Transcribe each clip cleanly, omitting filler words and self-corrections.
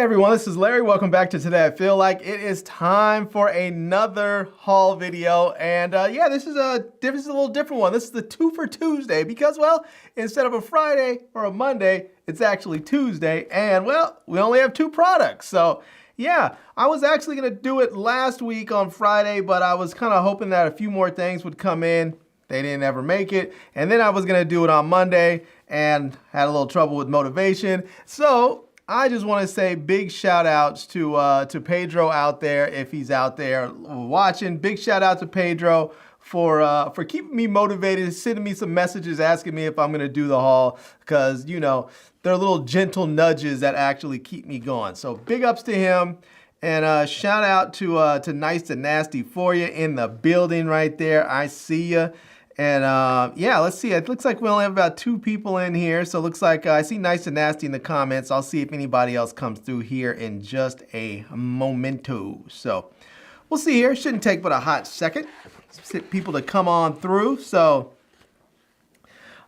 everyone, this is Larry. Welcome back to Today I Feel Like. It is time for another haul video, and yeah, this is a little different one. This is the 2 for Tuesday because, well, instead of a Friday or a Monday, it's actually Tuesday, and well, we only have 2 products. So yeah, I was actually gonna do it last week on Friday, but I was kind of hoping that a few more things would come in. They didn't ever make it, and then I was gonna do it on Monday and had a little trouble with motivation. So I just want to say big shout outs to Pedro out there, if he's out there watching. Big shout out to Pedro for keeping me motivated, sending me some messages asking me if I'm going to do the haul, because, you know, they're little gentle nudges that actually keep me going. So big ups to him, and shout out to Nice to Nasty for you in the building right there. I see you. And yeah, let's see. It looks like we only have about 2 people in here. So it looks like I see Nice and Nasty in the comments. I'll see if anybody else comes through here in just a momento. So we'll see here. Shouldn't take but a hot second. People to come on through. So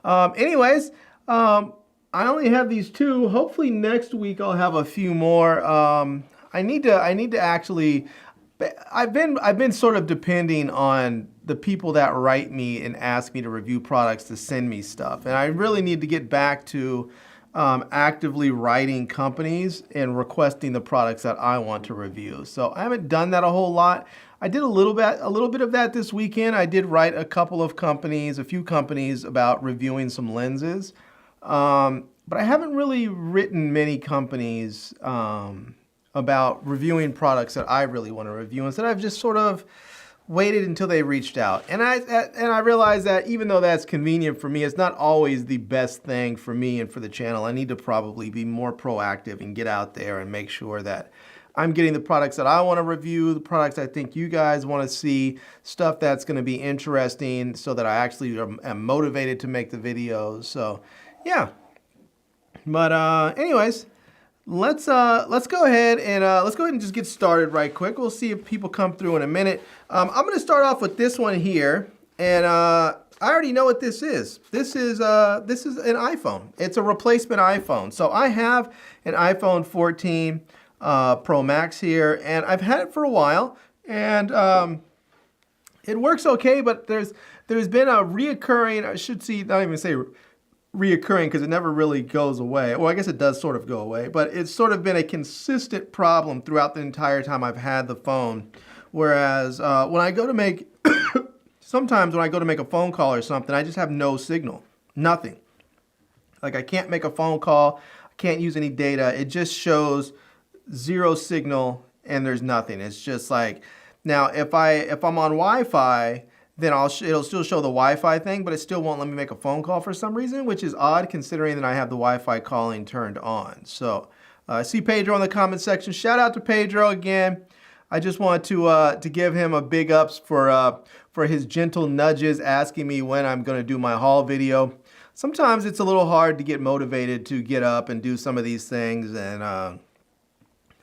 anyways, I only have these 2. Hopefully next week I'll have a few more. I need to actually. I've been sort of depending on the people that write me and ask me to review products to send me stuff, and I really need to get back to actively writing companies and requesting the products that I want to review. So I haven't done that a whole lot. I did a little bit of that this weekend. I did write a few companies about reviewing some lenses, but I haven't really written many companies about reviewing products that I really want to review. Instead, I've just sort of waited until they reached out. And I realized that even though that's convenient for me, it's not always the best thing for me and for the channel. I need to probably be more proactive and get out there and make sure that I'm getting the products that I want to review, the products I think you guys want to see, stuff that's going to be interesting so that I actually am motivated to make the videos. So yeah. But anyways, let's go ahead and just get started right quick. We'll see if people come through in a minute. I'm going to start off with this one here, and I already know what this is. This is an iPhone. It's a replacement iPhone. So I have an iPhone 14 Pro Max here, and I've had it for a while, and it works okay. But there's been a reoccurring, I should see, not even say reoccurring, because it never really goes away. Well, I guess it does sort of go away, but it's sort of been a consistent problem throughout the entire time I've had the phone. Whereas when I go to make, sometimes when I go to make a phone call or something, I just have no signal, nothing. Like I can't make a phone call, I can't use any data. It just shows 0 signal and there's nothing. It's just like, now if I'm on Wi-Fi, then it'll still show the Wi-Fi thing, but it still won't let me make a phone call for some reason, which is odd considering that I have the Wi-Fi calling turned on. So I see Pedro in the comment section. Shout out to Pedro again. I just want to give him a big ups for his gentle nudges, asking me when I'm going to do my haul video. Sometimes it's a little hard to get motivated to get up and do some of these things, and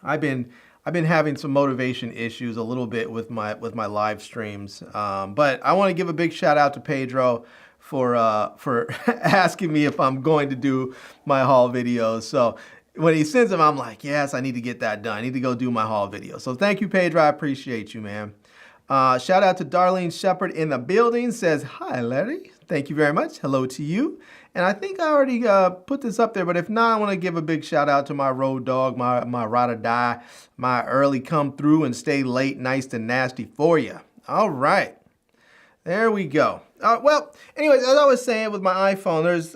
I've been having some motivation issues a little bit with my live streams, but I want to give a big shout out to Pedro for asking me if I'm going to do my haul videos. So when he sends them, I'm like, yes, I need to get that done. I need to go do my haul video. So thank you, Pedro. I appreciate you, man. Shout out to Darlene Shepard in the building. Says, hi, Larry. Thank you very much. Hello to you. And I think I already put this up there, but if not, I want to give a big shout out to my road dog, my ride or die, my early come through and stay late, Nice and Nasty for you. All right. There we go. Well, anyways, as I was saying with my iPhone, there's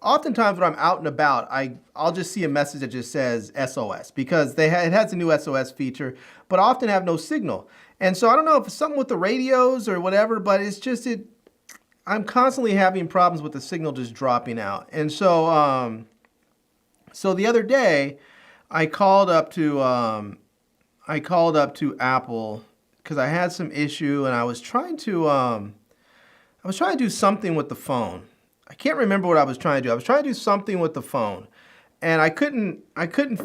oftentimes when I'm out and about, I'll just see a message that just says SOS, because it has a new SOS feature, but I often have no signal. And so I don't know if it's something with the radios or whatever, but it's just I'm constantly having problems with the signal just dropping out. And so so the other day I called up to Apple because I had some issue, and I was trying to do something with the phone. I can't remember what I was trying to do. I was trying to do something with the phone, and I couldn't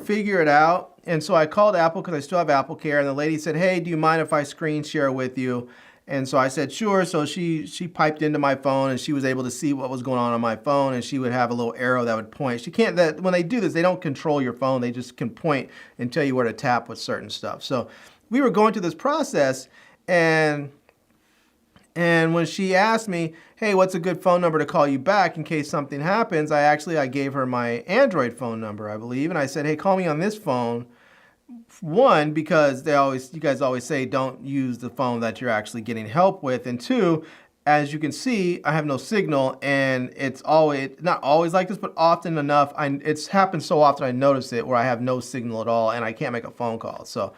figure it out. And so I called Apple because I still have Apple Care, and the lady said, hey, do you mind if I screen share with you? And so I said, sure. So she piped into my phone and she was able to see what was going on my phone, and she would have a little arrow that would point. She can't, that when they do this, they don't control your phone. They just can point and tell you where to tap with certain stuff. So we were going through this process, and when she asked me, hey, what's a good phone number to call you back in case something happens, I gave her my Android phone number, I believe. And I said, hey, call me on this phone. One, because you guys always say don't use the phone that you're actually getting help with. And two, as you can see, I have no signal, and it's always, not always like this, but often enough, it's happened so often I notice it where I have no signal at all and I can't make a phone call. So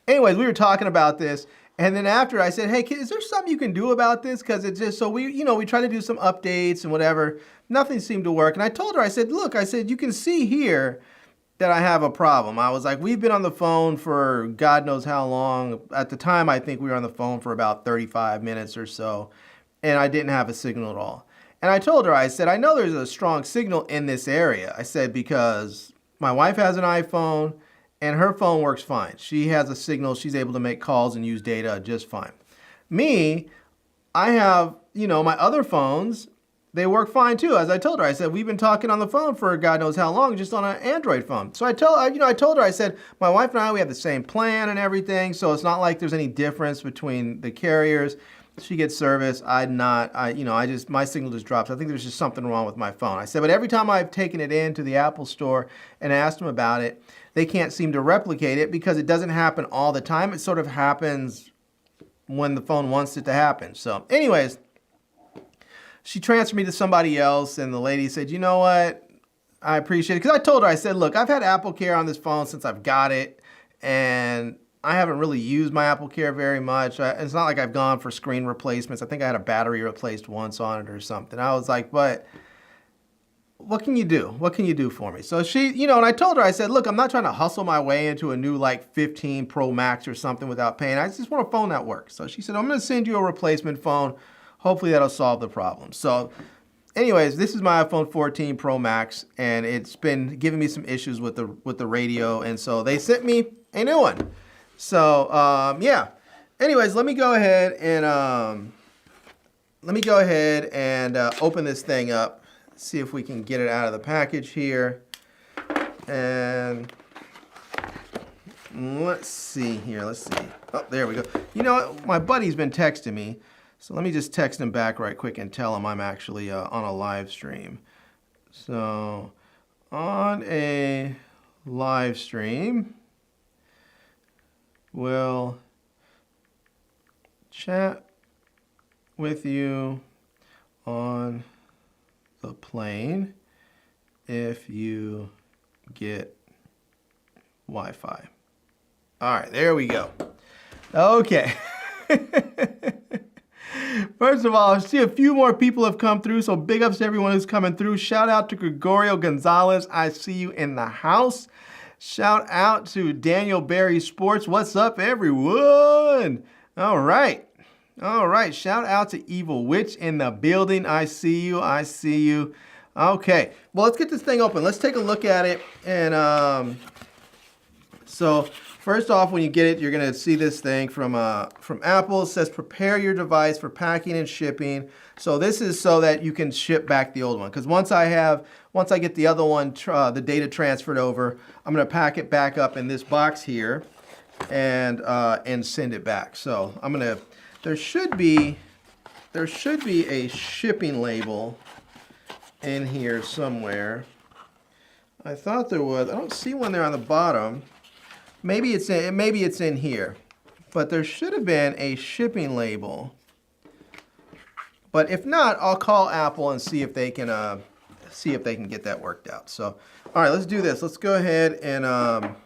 anyways, we were talking about this. And then after I said, hey, is there something you can do about this? Because it's just, so we tried to do some updates and whatever. Nothing seemed to work. And I told her, I said, look, I said, you can see here that I have a problem. I was like, we've been on the phone for God knows how long. At the time, I think we were on the phone for about 35 minutes or so, and I didn't have a signal at all. And I told her, I said, I know there's a strong signal in this area. I said, because my wife has an iPhone and her phone works fine. She has a signal. She's able to make calls and use data just fine. Me, I have, my other phones, they work fine too. As I told her, I said, we've been talking on the phone for God knows how long, just on an Android phone. So I told her, I said, my wife and I, we have the same plan and everything. So it's not like there's any difference between the carriers. She gets service. My signal just drops. I think there's just something wrong with my phone. I said, but every time I've taken it into the Apple store and asked them about it, they can't seem to replicate it because it doesn't happen all the time. It sort of happens when the phone wants it to happen. So anyways, she transferred me to somebody else, and the lady said, you know what, I appreciate it. Because I told her, I said, look, I've had Apple Care on this phone since I've got it, and I haven't really used my Apple Care very much. It's not like I've gone for screen replacements. I think I had a battery replaced once on it or something. I was like, but what can you do? What can you do for me? So she, and I told her, I said, look, I'm not trying to hustle my way into a new 15 Pro Max or something without paying. I just want a phone that works. So she said, I'm going to send you a replacement phone. Hopefully that'll solve the problem. So anyways, this is my iPhone 14 Pro Max, and it's been giving me some issues with the radio, and so they sent me a new one. So yeah. Anyways, let me go ahead and open this thing up, see if we can get it out of the package here. And let's see here. Let's see. Oh, there we go. You know what? My buddy's been texting me. So let me just text him back right quick and tell him I'm actually on a live stream. So on a live stream, we'll chat with you on the plane if you get Wi-Fi. All right, there we go. Okay. First of all, I see a few more people have come through, so big ups to everyone who's coming through. Shout out to Gregorio Gonzalez. I see you in the house. Shout out to Daniel Berry Sports. What's up, everyone? All right. All right. Shout out to Evil Witch in the building. I see you. I see you. Okay. Well, let's get this thing open. Let's take a look at it. And so first off, when you get it, you're going to see this thing from Apple. It says prepare your device for packing and shipping. So this is so that you can ship back the old one. Because once I get the other one, the data transferred over, I'm going to pack it back up in this box here and send it back. So there should be a shipping label in here somewhere. I thought there was. I don't see one there on the bottom. Maybe it's in here, but there should have been a shipping label. But if not, I'll call Apple and see if they can get that worked out. So, all right, let's do this. Let's go ahead and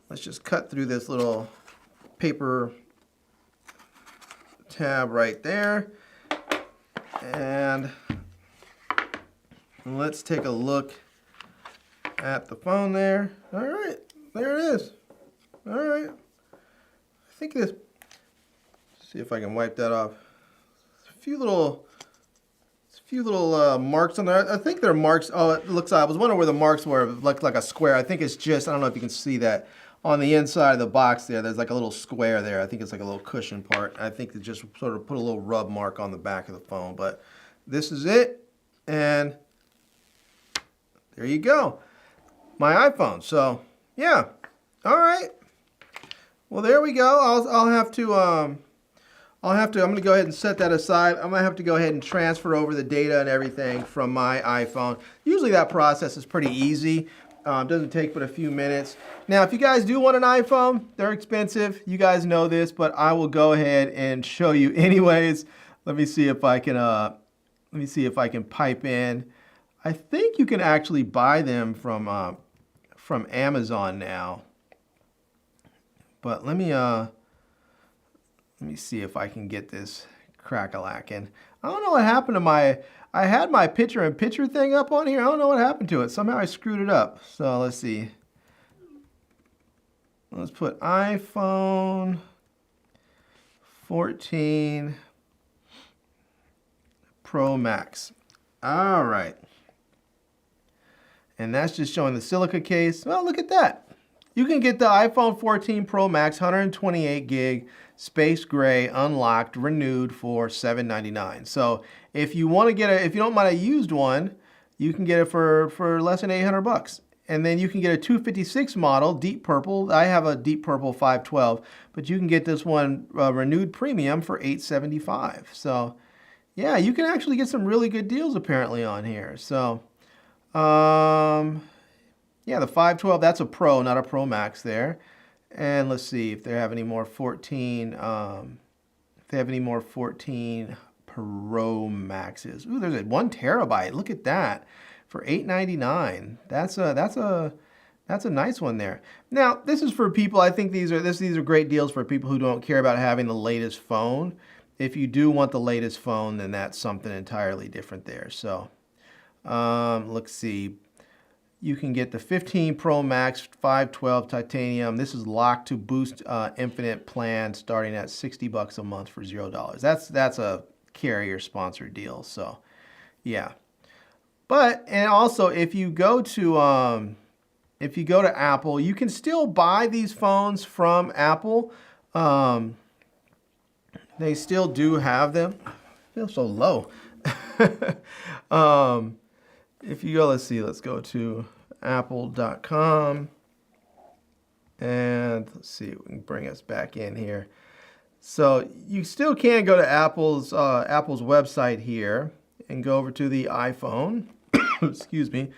let's just cut through this little paper tab right there, and let's take a look at the phone there. All right. There it is. All right. I think this. See if I can wipe that off. A few little marks on there. I think they're marks. Oh, it looks. I was wondering where the marks were. It looked like a square. I think it's just. I don't know if you can see that on the inside of the box there, there's like a little square there. I think it's like a little cushion part. I think they just sort of put a little rub mark on the back of the phone. But this is it. And there you go. My iPhone. So, yeah. All right. Well, there we go. I'm going to go ahead and set that aside. I'm going to have to go ahead and transfer over the data and everything from my iPhone. Usually that process is pretty easy. Doesn't take but a few minutes. Now, if you guys do want an iPhone, they're expensive. You guys know this, but I will go ahead and show you anyways. Let me see if I can pipe in. I think you can actually buy them from Amazon now. But let me see if I can get this crack-a-lackin'. I don't know what happened to I had my picture-in-picture thing up on here. I don't know what happened to it. Somehow I screwed it up. So let's see. Let's put iPhone 14 Pro Max. All right. And that's just showing the silica case. Well, look at that. You can get the iPhone 14 Pro Max 128 gig space gray unlocked renewed for $799. So if you want to get if you don't mind a used one, you can get it for less than $800. And then you can get a 256 model, deep purple. I have a deep purple 512, but you can get this one renewed premium for $875. So yeah, you can actually get some really good deals apparently on here. So yeah, the 512, that's a Pro, not a Pro Max there. And let's see if they have any more 14, Pro Maxes. Ooh, there's a 1 terabyte. Look at that for $899. That's a nice one there. Now, this is for people, I think these are great deals for people who don't care about having the latest phone. If you do want the latest phone, then that's something entirely different there. So, let's see. You can get the 15 Pro Max 512 titanium. This is locked to Boost Infinite plan starting at $60 a month for $0. That's a carrier sponsored deal. So, yeah. But and also if you go to Apple, you can still buy these phones from Apple. They still do have them. I feel so low. If you go, let's go to apple.com and let's see, we can bring us back in here. So you still can go to Apple's website here and go over to the iPhone, excuse me,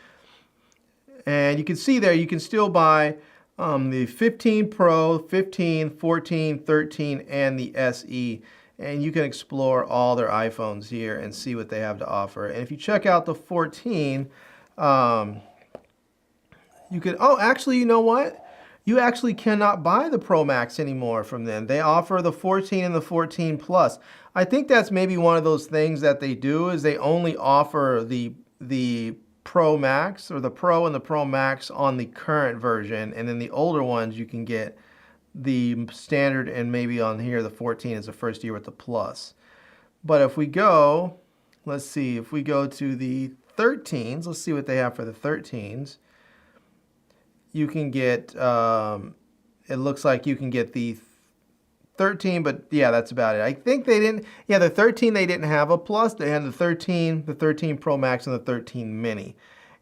and you can see there you can still buy the 15 Pro, 15, 14, 13, and the SE. And you can explore all their iPhones here and see what they have to offer. And if you check out the 14, you could, oh, actually, you know what? You actually cannot buy the Pro Max anymore from them. They offer the 14 and the 14 Plus. I think that's maybe one of those things that they do is they only offer the Pro Max or the Pro and the Pro Max on the current version. And then the older ones you can get the standard, and maybe on here the 14 is the first year with the Plus. But if we go, let's see, if we go to the 13s, let's see what they have for the 13s. You can get, it looks like you can get the 13, but yeah, that's about it. I think they didn't, yeah, the 13 they didn't have a Plus. They had the 13 Pro Max, and the 13 Mini.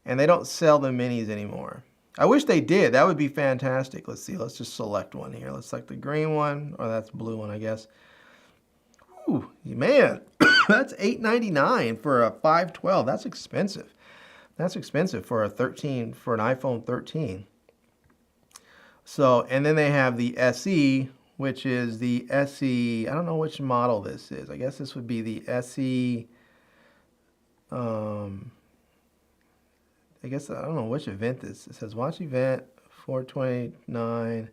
And they don't sell the Minis anymore. I wish they did. That would be fantastic. Let's see. Let's just select one here. Let's select the green one, or that's the blue one, I guess. Ooh, man, that's $899 for a 512. That's expensive. That's expensive for a 13, for an iPhone 13. So, and then they have the SE, which is the SE. I don't know which model this is. I guess this would be the SE. I guess I don't know which event this. It says watch event 429.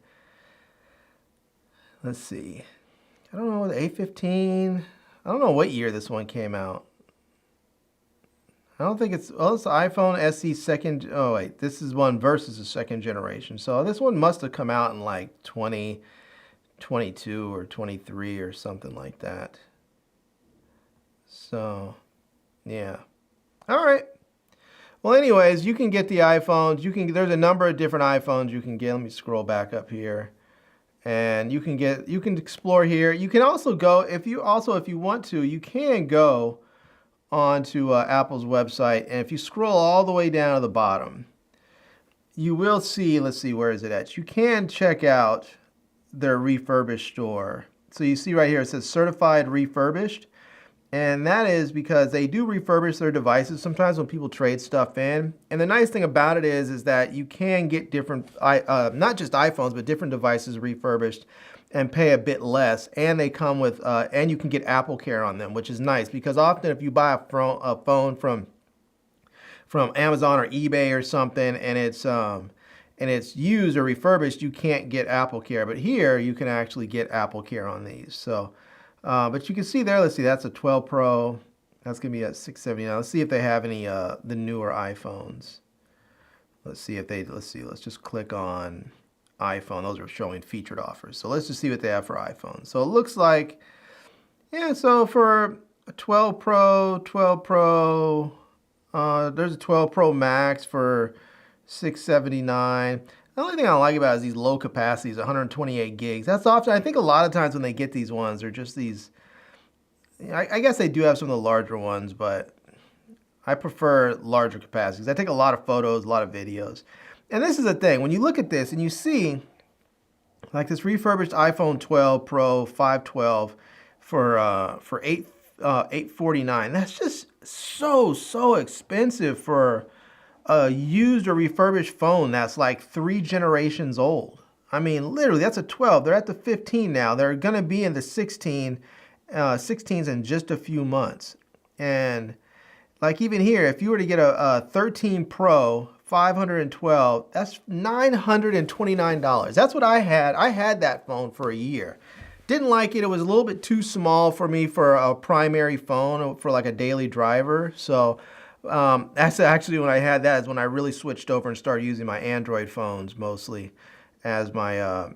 Let's see. I don't know, the A15. I don't know what year this one came out. I don't think it's, well, it's the iPhone SE second. Oh wait, this is one versus the second generation. So this one must have come out in like 2022 or 23 or something like that. So yeah. All right. Well, anyways, you can get the iPhones. There's a number of different iPhones you can get. Let me scroll back up here. And you can explore here. You can also go, if you want to, you can go onto Apple's website. And if you scroll all the way down to the bottom, you will see, let's see, where is it at? You can check out their refurbished store. So you see right here, it says certified refurbished. And that is because they do refurbish their devices sometimes when people trade stuff in. And the nice thing about it is that you can get different, not just iPhones, but different devices refurbished and pay a bit less. And they come with, and you can get Apple Care on them, which is nice because often if you buy a phone from Amazon or eBay or something and it's used or refurbished, you can't get Apple Care. But here you can actually get Apple Care on these. So. But you can see there, let's see, that's a 12 Pro. That's going to be at $679. Let's see if they have any the newer iPhones. Let's just click on iPhone. Those are showing featured offers. So let's just see what they have for iPhones. So it looks like, yeah, so for a 12 Pro, there's a 12 Pro Max for $679. The only thing I don't like about it is these low capacities, 128 gigs. That's often, I think a lot of times when they get these ones, they're just these, I guess they do have some of the larger ones, but I prefer larger capacities. I take a lot of photos, a lot of videos. And this is the thing, when you look at this and you see like this refurbished iPhone 12 Pro 512 for $849. That's just so expensive for a used or refurbished phone that's like 3 generations old. I mean, literally, that's a 12. They're at the 15 now. They're going to be in the 16s in just a few months. And like even here, if you were to get a 13 Pro 512, that's $929. That's what I had. I had that phone for a year. Didn't like it. It was a little bit too small for me for a primary phone for like a daily driver. So that's actually when I had that is when I really switched over and started using my Android phones mostly as my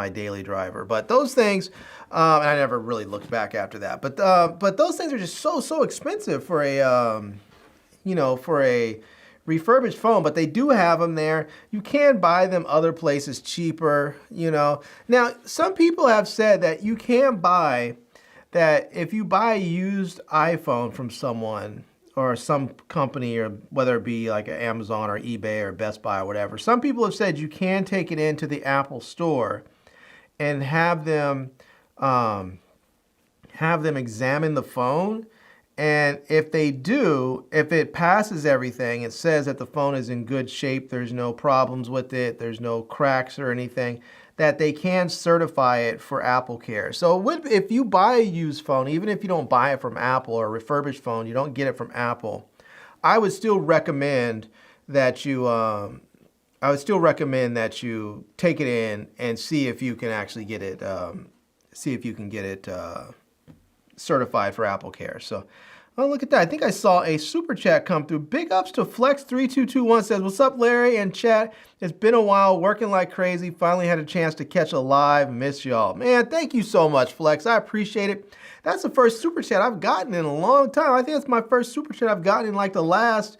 daily driver. But those things, and I never really looked back after that. But those things are just so expensive for a for a refurbished phone. But they do have them there. You can buy them other places cheaper. Now some people have said that you can buy that if you buy a used iPhone from someone or some company, or whether it be like Amazon or eBay or Best Buy or whatever. Some people have said you can take it into the Apple Store and have them examine the phone. And if they do, if it passes everything, it says that the phone is in good shape, there's no problems with it, there's no cracks or anything, that they can certify it for Apple Care. So if you buy a used phone, even if you don't buy it from Apple or a refurbished phone, you don't get it from Apple, I would still recommend that you take it in and see if you can actually get it certified for Apple Care. So, oh, look at that. I think I saw a super chat come through. Big ups to Flex3221 says, what's up, Larry and chat? It's been a while, working like crazy. Finally had a chance to catch a live. Miss y'all. Man, thank you so much, Flex. I appreciate it. That's the first super chat I've gotten in a long time. I think it's my first super chat I've gotten in like the last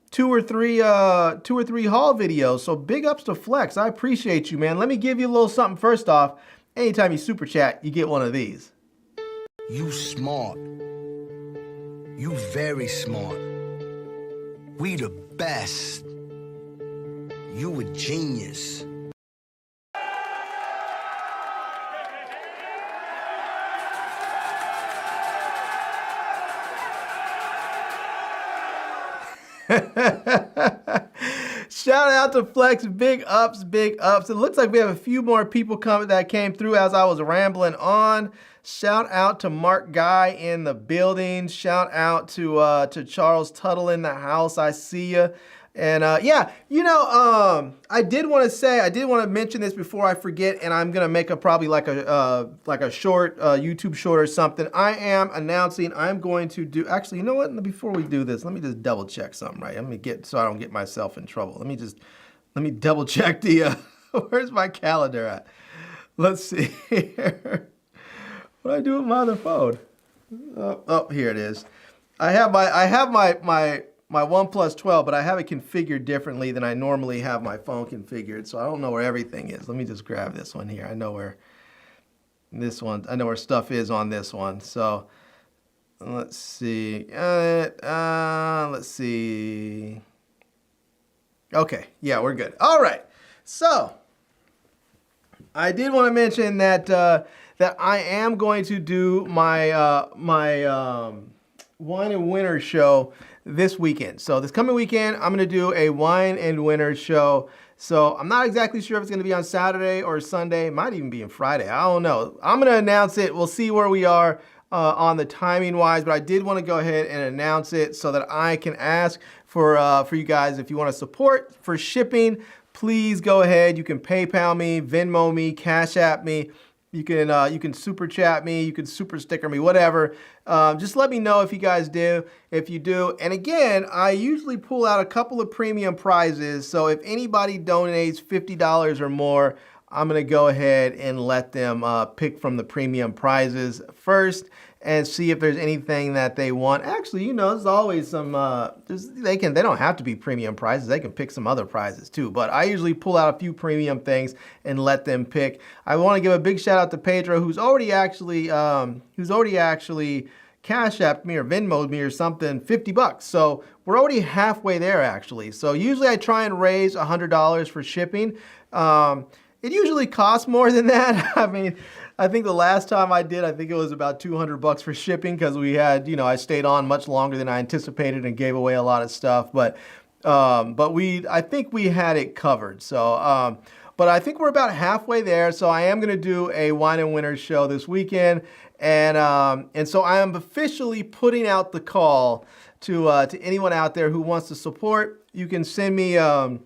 two or three haul videos. So big ups to Flex. I appreciate you, man. Let me give you a little something first off. Anytime you super chat, you get one of these. You smart. You very smart. We the best. You a genius. Shout out to Flex, big ups, big ups. It looks like we have a few more people that came through as I was rambling on. Shout out to Mark Guy in the building. Shout out to Charles Tuttle in the house. I see you. And yeah, I did want to mention this before I forget, and I'm gonna make probably like a short YouTube short or something. I am announcing I'm going to do. Actually, you know what? Before we do this, let me just double check something. Right? So I don't get myself in trouble. Let me double check the. Where's my calendar at? Let's see here. What do I do with my other phone? Oh, here it is. I have my OnePlus 12, but I have it configured differently than I normally have my phone configured, so I don't know where everything is. Let me just grab this one here. I know where stuff is on this one. So let's see. Let's see. Okay, yeah, we're good. All right. So I did want to mention that that I am going to do my Wine and Winter show this weekend. So this coming weekend, I'm going to do a Wine and Winter show. So I'm not exactly sure if it's going to be on Saturday or Sunday. It might even be on Friday. I don't know. I'm going to announce it. We'll see where we are on the timing wise, but I did want to go ahead and announce it so that I can ask for you guys, if you want to support for shipping, please go ahead. You can PayPal me, Venmo me, Cash App me. You can super chat me, you can super sticker me, whatever. Just let me know if you guys do, if you do. And again, I usually pull out a couple of premium prizes. So if anybody donates $50 or more, I'm gonna go ahead and let them pick from the premium prizes first and see if there's anything that they want. Actually, you know, there's always some, they don't have to be premium prizes. They can pick some other prizes too. But I usually pull out a few premium things and let them pick. I want to give a big shout out to Pedro, who's already actually Cash Apped me or Venmo'd me or something, $50. So we're already halfway there actually. So usually I try and raise $100 for shipping. It usually costs more than that. I mean, I think the last time I did, I think it was about $200 for shipping because we had, you know, I stayed on much longer than I anticipated and gave away a lot of stuff. But I think we had it covered. So, but I think we're about halfway there. So I am going to do a Wine and Winter show this weekend. And so I am officially putting out the call to anyone out there who wants to support. You can send me, you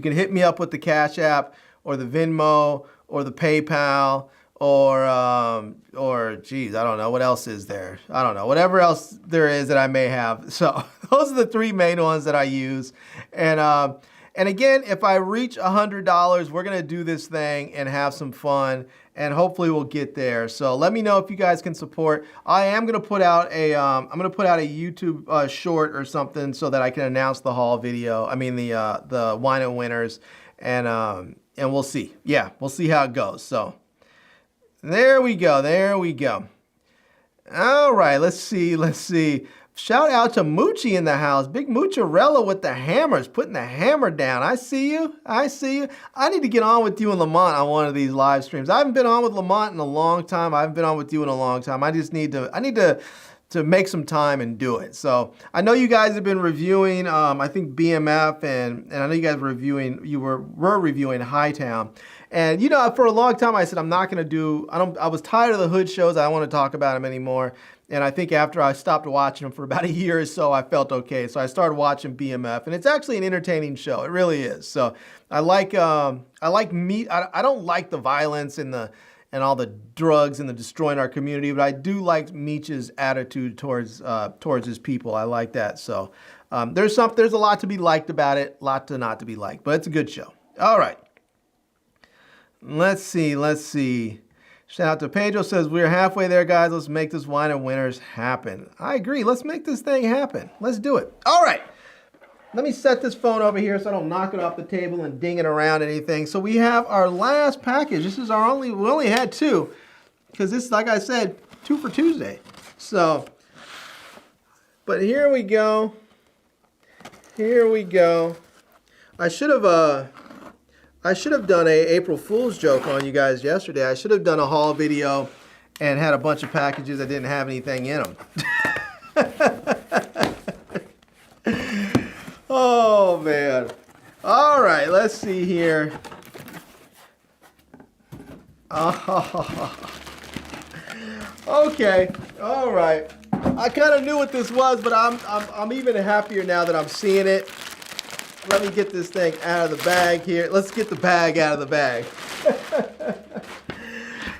can hit me up with the Cash App or the Venmo or the PayPal or geez, I don't know, what else is there? I don't know, whatever else there is that I may have. So those are the three main ones that I use. And again, if I reach $100, we're gonna do this thing and have some fun, and hopefully we'll get there. So let me know if you guys can support. I am gonna put out a YouTube short or something so that I can announce the haul video. I mean the Wine and Winters, and we'll see. Yeah, we'll see how it goes. So there we go. There we go. All right, let's see. Shout out to Moochie in the house. Big Moocharella with the hammers, putting the hammer down. I see you. I need to get on with you and Lamont on one of these live streams. I haven't been on with Lamont in a long time. I haven't been on with you in a long time. I need to make some time and do it. So I know you guys have been reviewing, I think BMF, and I know you guys were reviewing Hightown. And you know, for a long time I said I'm not gonna do, I was tired of the hood shows. I don't want to talk about them anymore. And I think after I stopped watching them for about a year or so, I felt okay. So I started watching BMF, and it's actually an entertaining show. It really is. So I like meat. I don't like the violence and all the drugs and the destroying our community, but I do like Meech's attitude towards his people. I like that. So there's a lot to be liked about it, a lot to not to be liked, but it's a good show. All right. Let's see. Shout out to Pedro, says we're halfway there, guys. Let's make this Wine and Winters happen. I agree. Let's make this thing happen. Let's do it. All right. Let me set this phone over here so I don't knock it off the table and ding it around anything. So we have our last package. This is we only had two because this, like I said, 2 for Tuesday. So, but here we go. I should have done a April Fool's joke on you guys yesterday. I should have done a haul video and had a bunch of packages that didn't have anything in them. Oh, man. All right, let's see here. Okay, all right. I kind of knew what this was, but I'm even happier now that I'm seeing it. Let me get this thing out of the bag here. Let's get the bag out of the bag.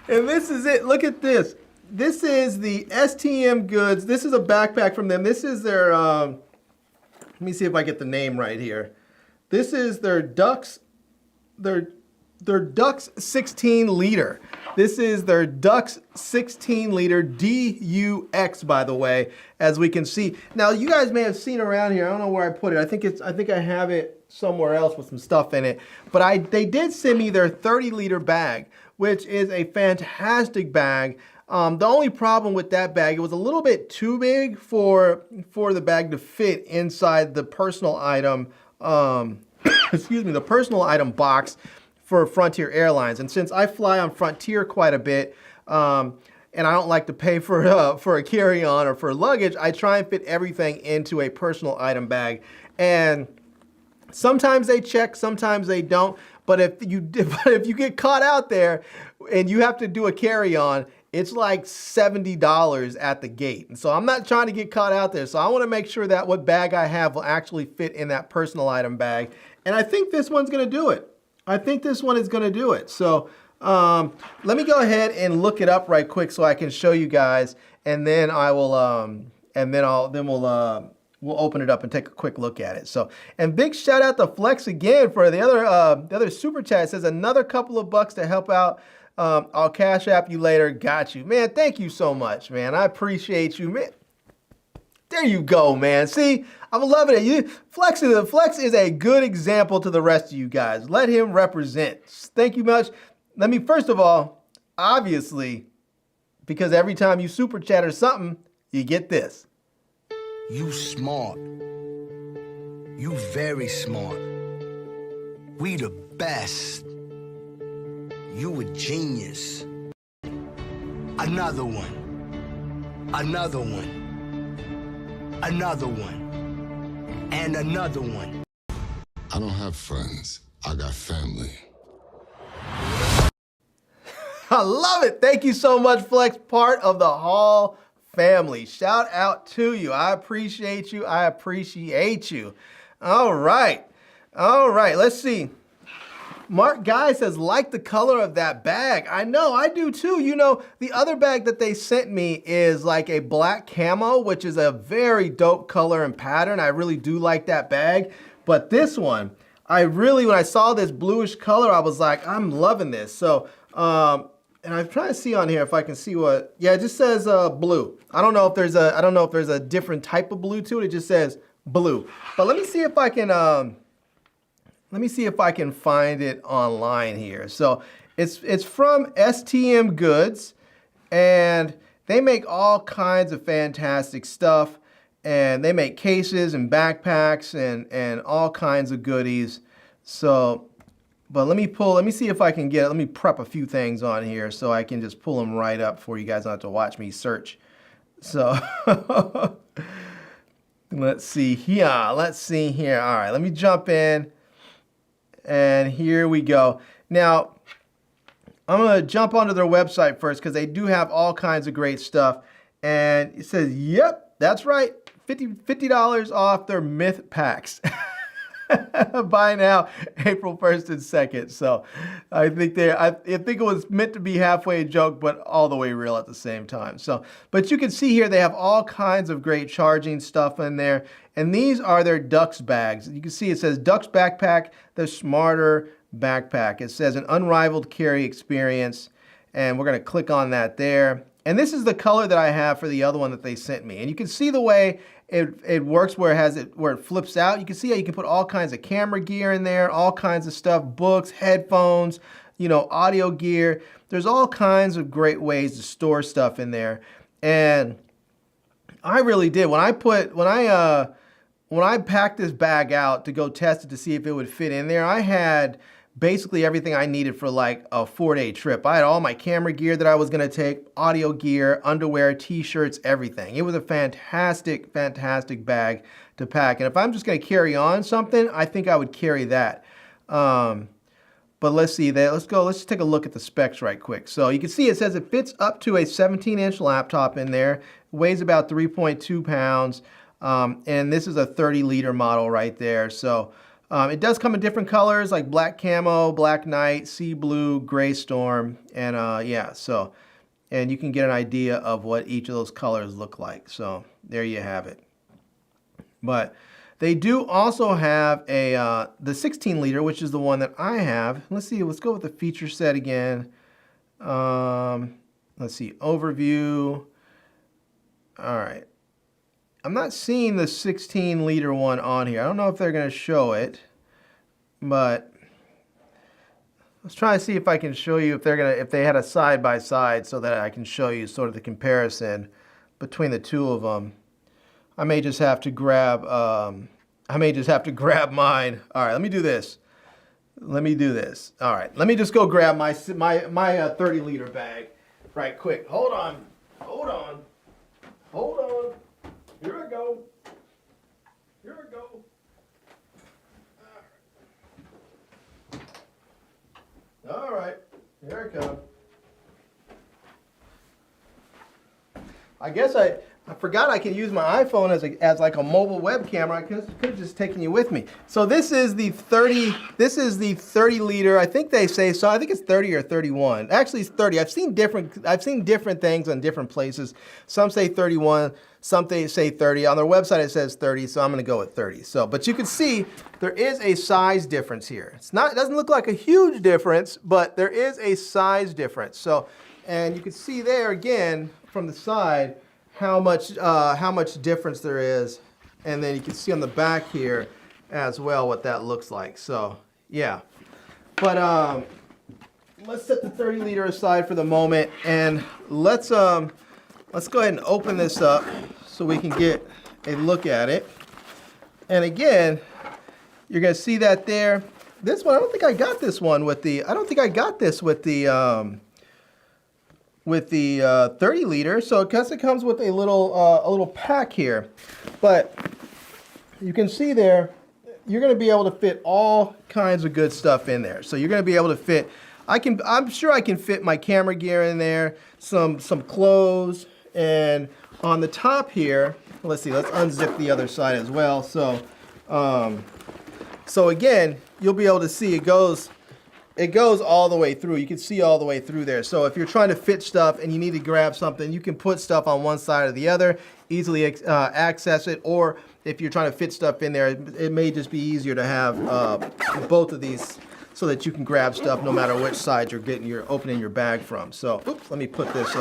And this is it. Look at this. This is the STM Goods. This is a backpack from them. This is their, let me see if I get the name right here. This is their Ducks their Dux 16 liter. This is their Dux 16 liter DUX, by the way, as we can see. Now, you guys may have seen around here. I don't know where I put it. I think I have it somewhere else with some stuff in it. But they did send me their 30 liter bag, which is a fantastic bag. The only problem with that bag, it was a little bit too big for the bag to fit inside the personal item, excuse me, the personal item box for Frontier Airlines. And since I fly on Frontier quite a bit, and I don't like to pay for a carry-on or for luggage, I try and fit everything into a personal item bag. And sometimes they check, sometimes they don't. But if you get caught out there and you have to do a carry-on, it's like $70 at the gate. And so I'm not trying to get caught out there. So I want to make sure that what bag I have will actually fit in that personal item bag. And I think this one's going to do it. I think this one is going to do it. So let me go ahead and look it up right quick so I can show you guys, and then I will we'll open it up and take a quick look at it. So, and big shout out to Flex again for the other super chat. It says another couple of bucks to help out. I'll cash app you later. Got you, man. Thank you so much, man. I appreciate you, man. There you go, man. See, I'm loving it. Flex is a good example to the rest of you guys. Let him represent. Thank you much. Let me, first of all, obviously, because every time you super chat or something, you get this. You smart. You very smart. We the best. You a genius. Another one. Another one. Another one. And another one. I don't have friends. I got family. I love it. Thank you so much, Flex. Part of the Hall family. Shout out to you. I appreciate you. I appreciate you. All right. All right. Let's see. Mark Guy says, like the color of that bag. I know, I do too. You know, the other bag that they sent me is like a black camo, which is a very dope color and pattern. I really do like that bag. But this one, when I saw this bluish color, I was like, I'm loving this. So, and I'm trying to see on here if I can see what, yeah, it just says blue. I don't know if there's a different type of blue to it. It just says blue. But let me see if I can, find it online here. So it's from STM Goods, and they make all kinds of fantastic stuff. And they make cases and backpacks and all kinds of goodies. So, but let me see if I can get it. Let me prep a few things on here so I can just pull them right up for you guys. Don't have to watch me search. So let's see here. All right, let me jump in. And here we go. Now, I'm going to jump onto their website first because they do have all kinds of great stuff. And it says, yep, that's right, $50 off their myth packs. Buy now, April 1st and 2nd. So I think it was meant to be halfway a joke, but all the way real at the same time. So, but you can see here they have all kinds of great charging stuff in there. And these are their Dux bags. You can see it says Dux backpack, the smarter backpack. It says an unrivaled carry experience. And we're going to click on that there. And this is the color that I have for the other one that they sent me. And you can see the way it works where it flips out. You can see how you can put all kinds of camera gear in there, all kinds of stuff, books, headphones, audio gear. There's all kinds of great ways to store stuff in there. And I really did. When I packed this bag out to go test it to see if it would fit in there, I had basically everything I needed for like a 4-day trip. I had all my camera gear that I was going to take, audio gear, underwear, t-shirts, everything. It was a fantastic, fantastic bag to pack. And if I'm just going to carry on something, I think I would carry that. But let's see that. Let's take a look at the specs right quick. So you can see it says it fits up to a 17-inch laptop in there, weighs about 3.2 pounds. And this is a 30-liter model right there. So it does come in different colors like black camo, black night, sea blue, gray storm, and yeah, so, and you can get an idea of what each of those colors look like. So there you have it. But They do also have a the 16 liter, which is the one that I have. Let's see, let's go with the feature set again. Let's see, overview. All right. I'm not seeing the 16 liter one on here. I don't know if they're going to show it, but let's try to see if I can show you if they had a side by side so that I can show you sort of the comparison between the two of them. I may just have to grab mine. All right, let me do this. All right, let me just go grab my 30 liter bag right quick. Hold on. Here I go. All right, here I come. I guess I forgot I can use my iPhone as like a mobile web camera. I could have just taken you with me. So this is the 30 liter. I think they say so. I think it's 30 or 31. Actually, it's 30. I've seen different things on different places. Some say 31, some they say 30. On their website it says 30, so I'm going to go with 30. So, but you can see there is a size difference here. It doesn't look like a huge difference, but there is a size difference. So, and you can see there again from the side how much difference there is, and then you can see on the back here as well what that looks like. So yeah, but let's set the 30 liter aside for the moment, and let's go ahead and open this up so we can get a look at it. And again, you're gonna see that there. This one, I don't think I got this one with the. I don't think I got this with the 30 liter, so I guess it comes with a little pack here. But you can see there, you're going to be able to fit all kinds of good stuff in there. So you're going to be able to fit. I'm sure I can fit my camera gear in there, some clothes, and on the top here, let's see, let's unzip the other side as well. So again, you'll be able to see it goes all the way through. You can see all the way through there. So if you're trying to fit stuff and you need to grab something, you can put stuff on one side or the other, easily access it. Or if you're trying to fit stuff in there, it may just be easier to have both of these so that you can grab stuff no matter which side you're opening your bag from. So, oops, let me put this.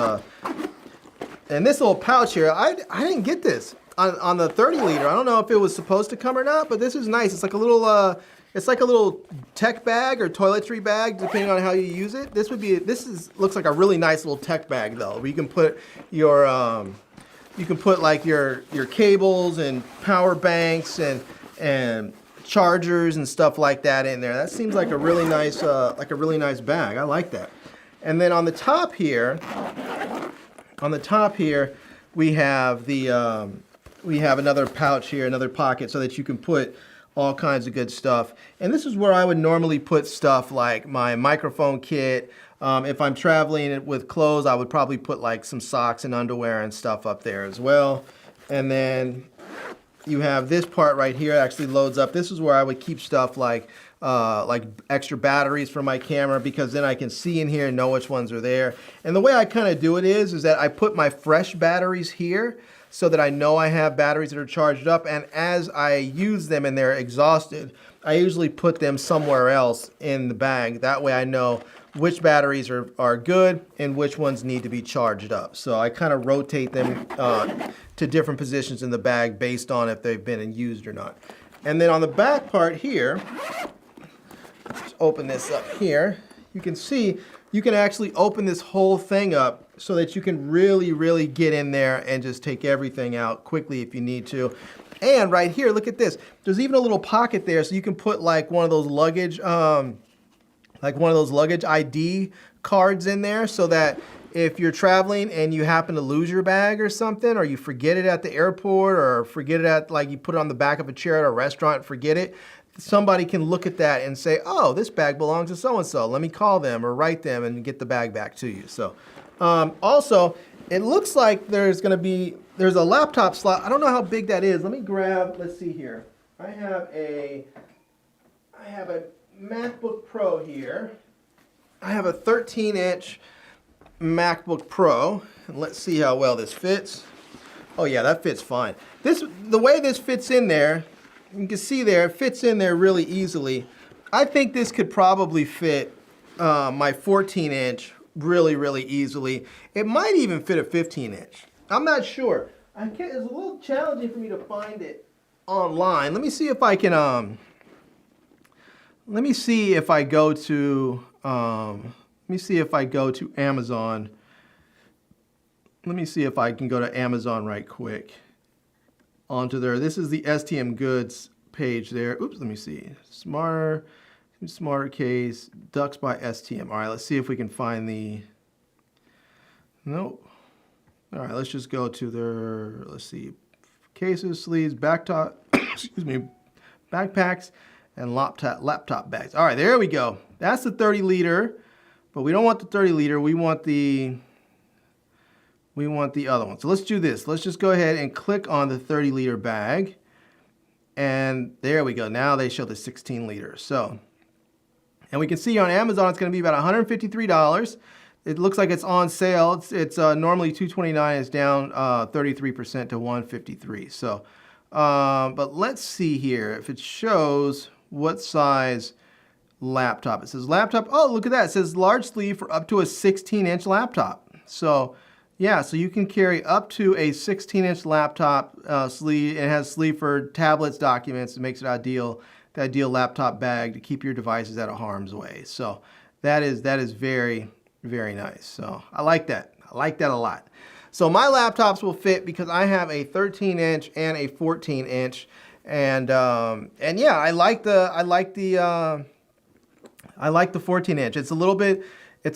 And this little pouch here, I didn't get this on the 30 liter. I don't know if it was supposed to come or not, but this is nice. It's like a little. It's like a little tech bag or toiletry bag, depending on how you use it. Looks like a really nice little tech bag though, where you can put your like your cables and power banks and chargers and stuff like that in there. That seems like a really nice bag. I like that. And then on the top here, we have another pouch here, another pocket, so that you can put all kinds of good stuff. And this is where I would normally put stuff like my microphone kit. If I'm traveling with clothes, I would probably put like some socks and underwear and stuff up there as well. And then you have this part right here, it actually loads up. This is where I would keep stuff like extra batteries for my camera, because then I can see in here and know which ones are there. And the way I kind of do it is that I put my fresh batteries here, so that I know I have batteries that are charged up, and as I use them and they're exhausted, I usually put them somewhere else in the bag. That way I know which batteries are good and which ones need to be charged up. So I kind of rotate them to different positions in the bag based on if they've been used or not. And then on the back part here, let's open this up here, you can see you can actually open this whole thing up so that you can really get in there and just take everything out quickly if you need to. And right here, look at this. There's even a little pocket there, so you can put like one of those luggage ID cards in there, so that if you're traveling and you happen to lose your bag or something, or you forget it at the airport, or forget it at, like, you put it on the back of a chair at a restaurant and forget it, somebody can look at that and say, oh, this bag belongs to so-and-so. Let me call them or write them and get the bag back to you. So also, it looks like there's a laptop slot. I don't know how big that is. Let me grab, let's see here. I have a MacBook Pro here. I have a 13-inch MacBook Pro. And let's see how well this fits. Oh yeah, that fits fine. The way this fits in there, You can see there, it fits in there really easily. I think this could probably fit my 14-inch really, really easily. It might even fit a 15-inch. I'm not sure. It's a little challenging for me to find it online. Let me see if I can, let me see if I go to, Amazon. Let me see if I can go to Amazon right quick. Onto there. This is the STM Goods page there. Oops, let me see. Smarter case, Ducks by STM. All right, let's see if we can find the, nope. All right, let's just go to their, let's see, cases, sleeves, backtop, excuse me, backpacks, and laptop bags. All right, there we go. That's the 30 liter, but we don't want the 30 liter. We want the other one. So let's do this. Let's just go ahead and click on the 30 liter bag. And there we go. Now they show the 16 liters. So, and we can see on Amazon it's going to be about $153. It looks like it's on sale. It's normally $229. It's down 33% to $153. So, but let's see here if it shows what size laptop. It says laptop. Oh, look at that. It says large sleeve for up to a 16-inch laptop. So, yeah, so you can carry up to a 16-inch laptop sleeve. It has sleeve for tablets, documents. It makes it the ideal laptop bag to keep your devices out of harm's way. So that is very, very nice. So I like that. I like that a lot. So my laptops will fit because I have a 13-inch and a 14-inch, and yeah, I like the 14-inch. It's a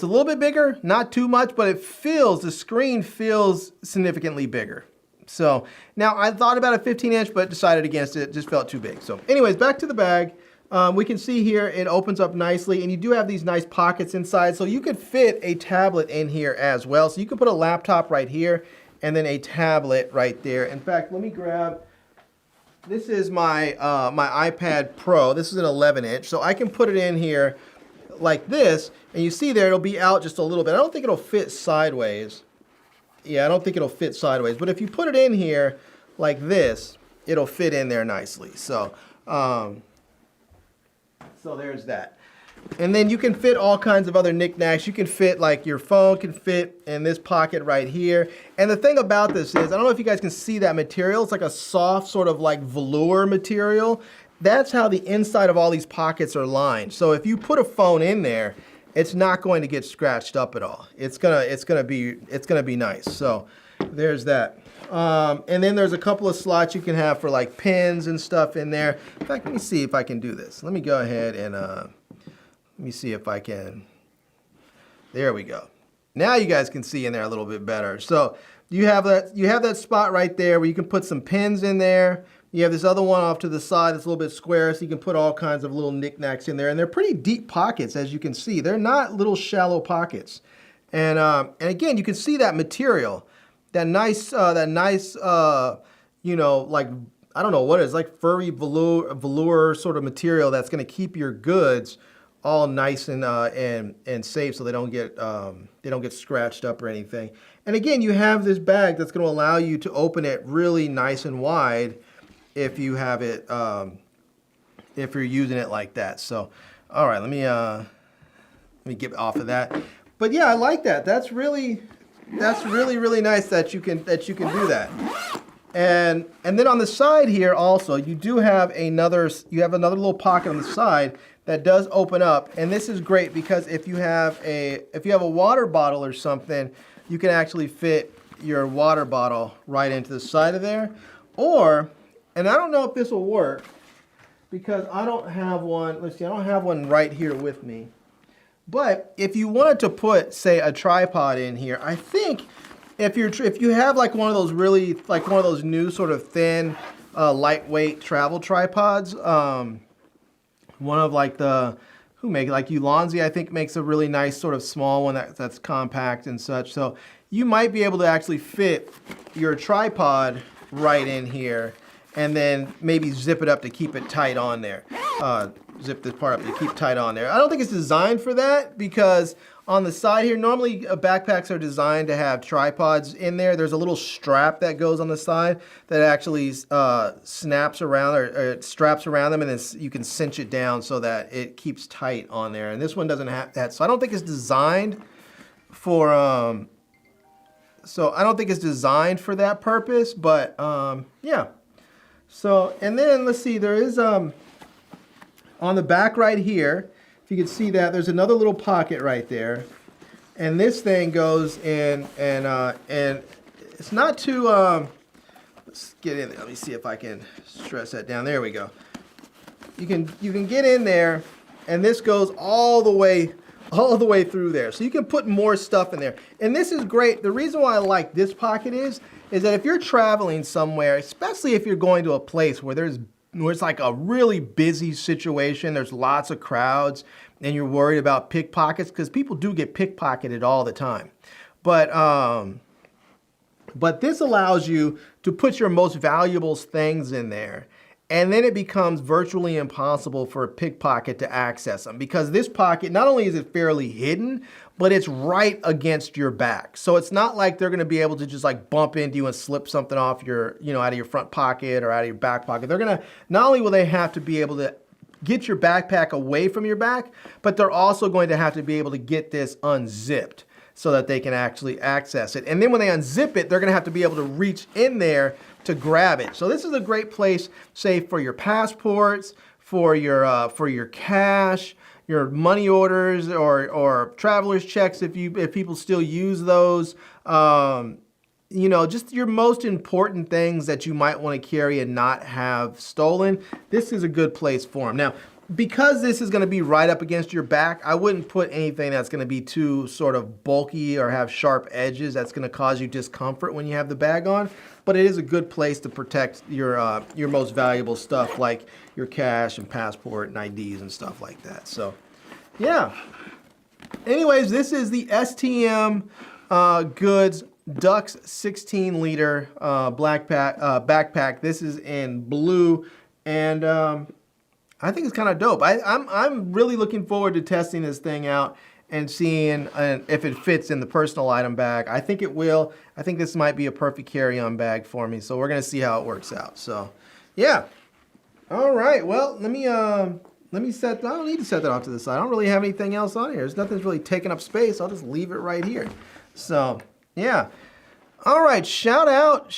little bit bigger, not too much, but the screen feels significantly bigger. So now I thought about a 15-inch, but decided against it. It just felt too big. So anyways, back to the bag. We can see here it opens up nicely, and you do have these nice pockets inside. So you could fit a tablet in here as well. So you could put a laptop right here and then a tablet right there. In fact, let me grab, this is my iPad Pro. This is an 11-inch. So I can put it in here like this, and you see there it'll be out just a little bit. I don't think it'll fit sideways. Yeah, I don't think it'll fit sideways, but if you put it in here like this, it'll fit in there nicely. So so there's that. And then you can fit all kinds of other knickknacks. You can fit, like, your phone can fit in this pocket right here. And the thing about this is, I don't know if you guys can see that material. It's like a soft sort of like velour material. That's how the inside of all these pockets are lined. So if you put a phone in there, it's not going to get scratched up at all. It's gonna be nice. So there's that. And then there's a couple of slots you can have for like pins and stuff in there. In fact, let me see if I can do this. Let me go ahead and let me see if I can. There we go. Now you guys can see in there a little bit better. So you have that spot right there where you can put some pins in there. You have this other one off to the side that's a little bit square, so you can put all kinds of little knickknacks in there. And they're pretty deep pockets, as you can see. They're not little shallow pockets. And again, you can see that material, that nice, you know, like, I don't know what it is, like furry velour sort of material that's going to keep your goods all nice and safe, so they don't get scratched up or anything. And again, you have this bag that's going to allow you to open it really nice and wide if you have it, if you're using it like that. So, all right, let me get off of that. But yeah, I like that. That's really nice that you can do that. And then on the side here also, you have another little pocket on the side that does open up, and this is great because if you have a water bottle or something, you can actually fit your water bottle right into the side of there. Or, and I don't know if this will work because I don't have one. Let's see, I don't have one right here with me. But if you wanted to put, say, a tripod in here, I think if you have like one of those new sort of thin, lightweight travel tripods, one of like like Ulanzi, I think makes a really nice sort of small one that's compact and such. So you might be able to actually fit your tripod right in here, and then maybe zip it up to keep it tight on there. Zip this part up to keep tight on there. I don't think it's designed for that because on the side here, normally backpacks are designed to have tripods in there. There's a little strap that goes on the side that actually snaps around or straps around them, and then you can cinch it down so that it keeps tight on there. And this one doesn't have that, so I don't think it's designed for that purpose. But yeah. So, and then let's see, there is on the back right here, if you can see that, there's another little pocket right there. And this thing goes in, and it's not too, let's get in there. Let me see if I can stress that down. There we go. You can get in there, and this goes all the way through there. So you can put more stuff in there. And this is great. The reason why I like this pocket is that if you're traveling somewhere, especially if you're going to a place where it's like a really busy situation, there's lots of crowds, and you're worried about pickpockets, because people do get pickpocketed all the time. But this allows you to put your most valuable things in there, and then it becomes virtually impossible for a pickpocket to access them, because this pocket, not only is it fairly hidden, but it's right against your back. So it's not like they're gonna be able to just like bump into you and slip something off your, out of your front pocket or out of your back pocket. They're gonna, not only will they have to be able to get your backpack away from your back, but they're also going to have to be able to get this unzipped so that they can actually access it. And then when they unzip it, they're gonna have to be able to reach in there to grab it. So this is a great place, say, for your passports, for your cash, your money orders, or traveler's checks if people still use those. Just your most important things that you might want to carry and not have stolen. This is a good place for them. Now, because this is going to be right up against your back, I wouldn't put anything that's going to be too sort of bulky or have sharp edges that's going to cause you discomfort when you have the bag on. But it is a good place to protect your most valuable stuff, like your cash and passport and IDs and stuff like that. So, yeah. Anyways, this is the STM Goods Dux 16-liter backpack. This is in blue, and I think it's kind of dope. I'm really looking forward to testing this thing out and seeing if it fits in the personal item bag. I think it will. I think this might be a perfect carry-on bag for me. So we're gonna see how it works out. So, yeah. All right. Well, let me set. I don't need to set that off to the side. I don't really have anything else on here. There's nothing's really taking up space. I'll just leave it right here. So, yeah. All right, shout out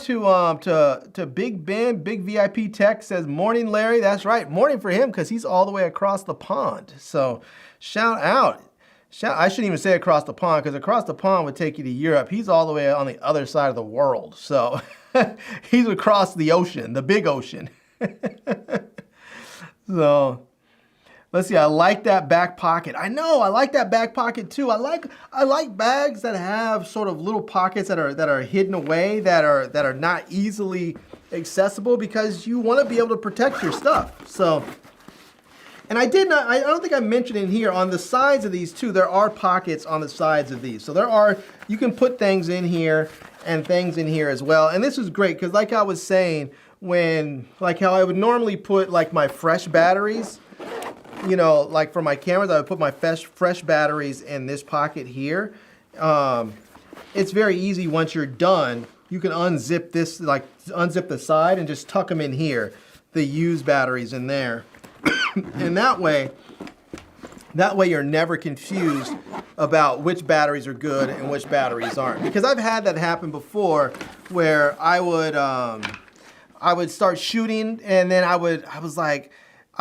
to Big Ben, Big VIP Tech says, morning, Larry. That's right, morning for him, because he's all the way across the pond. So shout out. I shouldn't even say across the pond, because across the pond would take you to Europe. He's all the way on the other side of the world. So he's across the ocean, the big ocean. So let's see, I like that back pocket. I know, I like that back pocket too. I like bags that have sort of little pockets that are hidden away, that are not easily accessible, because you want to be able to protect your stuff. So, and I don't think I mentioned in here, on the sides of these too, there are pockets on the sides of these. So you can put things in here and things in here as well. And this is great, because like I was saying, like how I would normally put like my fresh batteries, like for my cameras, I would put my fresh batteries in this pocket here. It's very easy once you're done. You can unzip this, like unzip the side and just tuck them in here, the used batteries in there. And that way you're never confused about which batteries are good and which batteries aren't. Because I've had that happen before, where I would start shooting, and then I would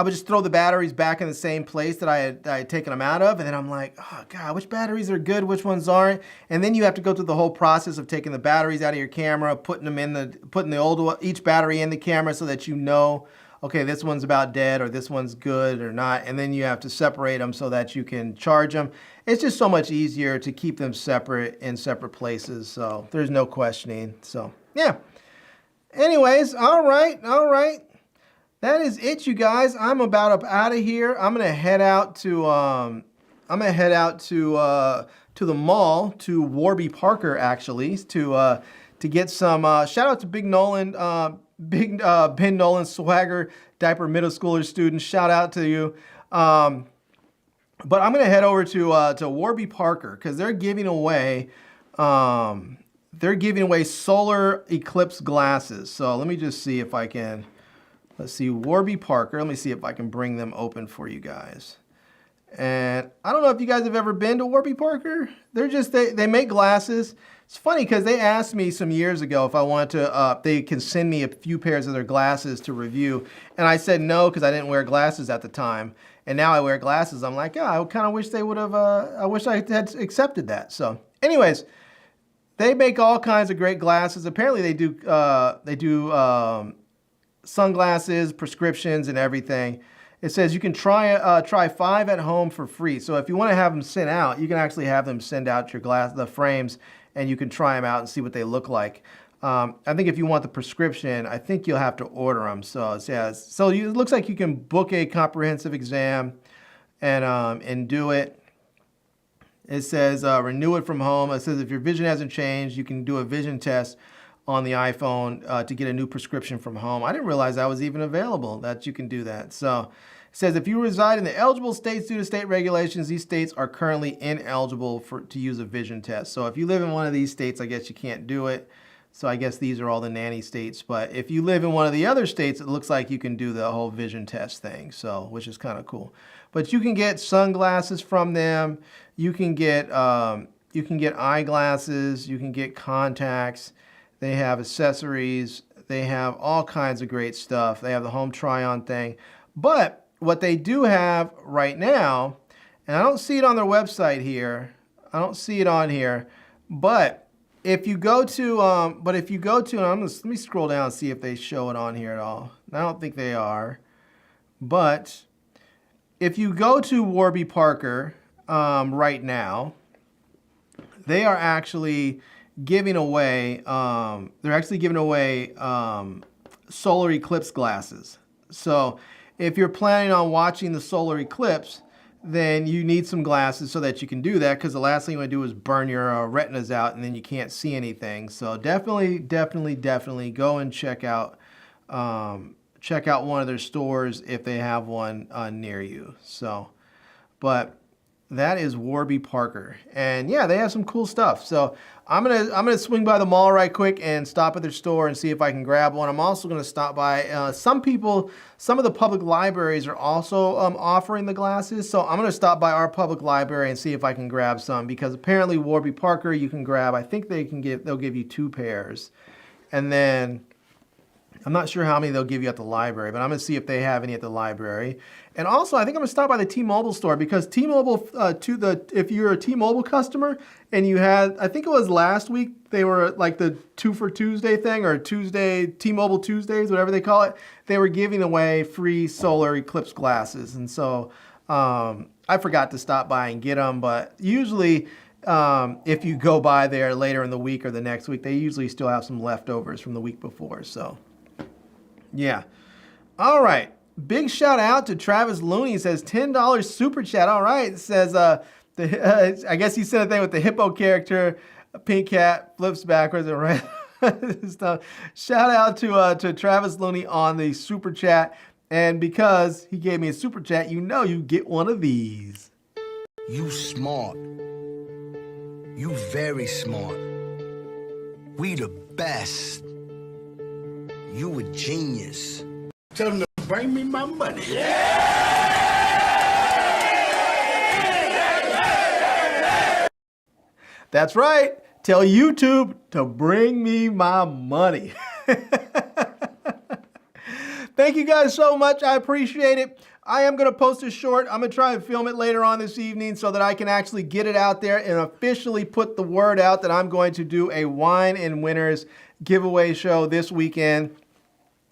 just throw the batteries back in the same place that I had taken them out of, and then I'm like, oh God, which batteries are good, which ones aren't? And then you have to go through the whole process of taking the batteries out of your camera, putting the old one, each battery in the camera, so that you know, okay, this one's about dead, or this one's good or not, and then you have to separate them so that you can charge them. It's just so much easier to keep them separate in separate places, so there's no questioning. So yeah. Anyways, all right. That is it, you guys. I'm about up out of here. I'm gonna head out to the mall, to Warby Parker, actually, to get some. Shout out to Big Nolan, Ben Nolan, Swagger Diaper Middle Schooler student. Shout out to you. But I'm gonna head over to Warby Parker because they're giving away solar eclipse glasses. So let me just see if I can. Let's see, Warby Parker. Let me see if I can bring them open for you guys. And I don't know if you guys have ever been to Warby Parker. They're just, they make glasses. It's funny because they asked me some years ago if I wanted to, they can send me a few pairs of their glasses to review. And I said no because I didn't wear glasses at the time. And now I wear glasses. I'm like, I kind of wish they would have, I wish I had accepted that. So anyways, they make all kinds of great glasses. Apparently they do sunglasses, prescriptions, and everything. It says you can try 5 at home for free. So if you want to have them sent out, you can actually have them send out the frames, and you can try them out and see what they look like. I think if you want the prescription, I think you'll have to order them. So yeah, so it looks like you can book a comprehensive exam and do it. It says renew it from home. It says if your vision hasn't changed, you can do a vision test on the iPhone to get a new prescription from home. I didn't realize that was even available, that you can do that. So it says if you reside in the eligible states due to state regulations, these states are currently ineligible to use a vision test. So if you live in one of these states, I guess you can't do it. So I guess these are all the nanny states. But if you live in one of the other states, it looks like you can do the whole vision test thing, so which is kind of cool. But you can get sunglasses from them. You can get eyeglasses. You can get contacts. They have accessories. They have all kinds of great stuff. They have the home try-on thing. But what they do have right now, and I don't see it on their website here. I don't see it on here. But if you go to, let me scroll down and see if they show it on here at all. I don't think they are. But if you go to Warby Parker right now, they are actually giving away, solar eclipse glasses. So if you're planning on watching the solar eclipse, then you need some glasses so that you can do that, because the last thing you want to do is burn your retinas out and then you can't see anything. So definitely go and check out one of their stores if they have one near you. So, but that is Warby Parker, and yeah, they have some cool stuff. So I'm gonna swing by the mall right quick and stop at their store and see if I can grab one. I'm also gonna stop by some of the public libraries are also offering the glasses. So I'm gonna stop by our public library and see if I can grab some, because apparently Warby Parker you can grab. I think they'll give you 2 pairs, and then I'm not sure how many they'll give you at the library, but I'm going to see if they have any at the library. And also, I think I'm going to stop by the T-Mobile store, because T-Mobile, if you're a T-Mobile customer and you had, I think it was last week, they were like the 2 for Tuesday thing, or T-Mobile Tuesdays, whatever they call it. They were giving away free solar eclipse glasses. And so I forgot to stop by and get them, but usually if you go by there later in the week or the next week, they usually still have some leftovers from the week before. So yeah. All right. Big shout out to Travis Looney. He says $10 super chat. All right. It says, I guess he said a thing with the hippo character. A pink cat flips backwards and right. Stuff. Shout out to Travis Looney on the super chat. And because he gave me a super chat, you get one of these. You smart. You very smart. We the best. You a genius. Tell them to bring me my money. That's right. Tell YouTube to bring me my money. Thank you guys so much. I appreciate it. I am going to post a short. I'm going to try and film it later on this evening so that I can actually get it out there and officially put the word out that I'm going to do a Wine and Winners giveaway show this weekend,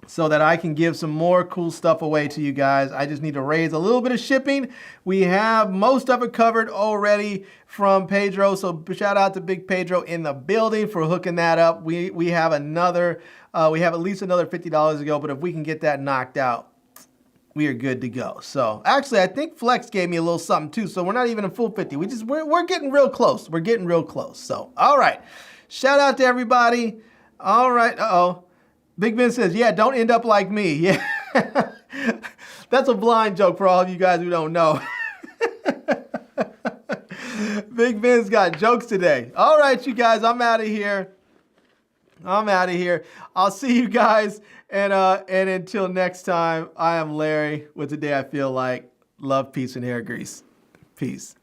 so that I can give some more cool stuff away to you guys. I just need to raise a little bit of shipping. We have most of it covered already from Pedro, so shout out to Big Pedro in the building for hooking that up. We have at least another $50 to go, but if we can get that knocked out, we are good to go. So actually, I think Flex gave me a little something too, so we're not even a full 50. We're getting real close. We're getting real close. So all right, shout out to everybody. All right, Big Ben says, yeah, don't end up like me. Yeah, that's a blind joke for all of you guys who don't know. Big Ben's got jokes today. All right, you guys, I'm out of here. I'll see you guys. And until next time, I am Larry with Today I Feel Like. Love, peace, and hair grease. Peace.